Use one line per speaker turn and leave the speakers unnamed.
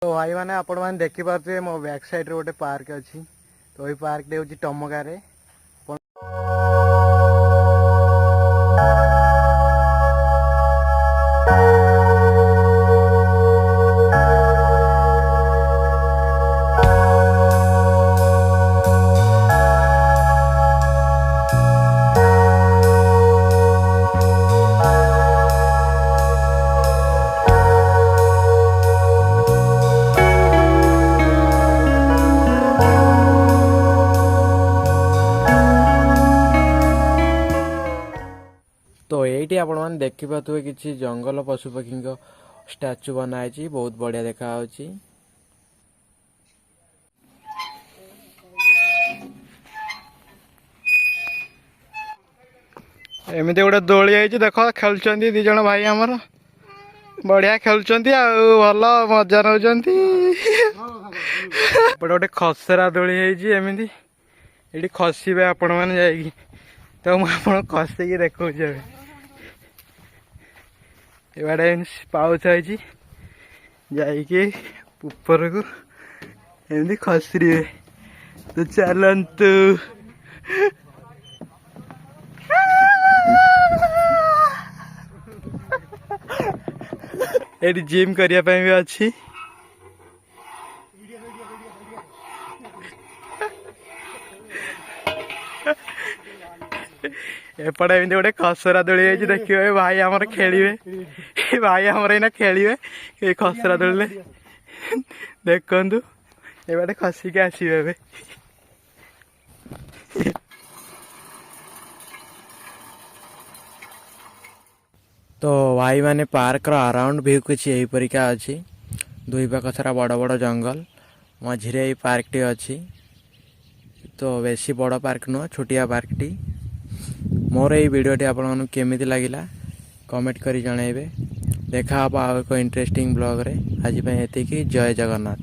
तो भाई मैंने आपण मैंने देखिपे मो बैक साइड गोटे पार्क अच्छी। तो ये पार्क हूँ टमगारे। तो ये आपण मैंने देखिपे किसी जंगल पशुपक्षी स्टैचू बनाई बहुत बढ़िया देखा। एमती गोटे दोली आई देख खेल दिज भाई आमर बढ़िया खेलुंट भल मजा नौ गोटे खसरा दोली एमती ये खसबे आपण मैंने जाइए तो मुझे खसिकी देखा ये पाउच आई ऊपर को एमती खसरे तो चलतु ये जिम करने भी अच्छी। एपटे एमती गोटे खसरा दोली देखिए भाई आमर खेलिए भाई आमर एना खेलिए खसरा दोली देखु एबाटे खसिक आसवे। तो भाई माने पार्क अराउंड व्यू किसी यहीपरिका अच्छी। दुई पाख सारा बड़ बड़ जंगल मझे पार्क टी अच्छी। तो बेसी बड़ पार्क नुह छोटिया पार्क टी। मोर ये वीडियोटी आपन केमिति लागिला कमेंट करी जणाइबे। देखा आप एक इंटरेस्टिंग ब्लॉग रे। आज एतिकी जय जगन्नाथ।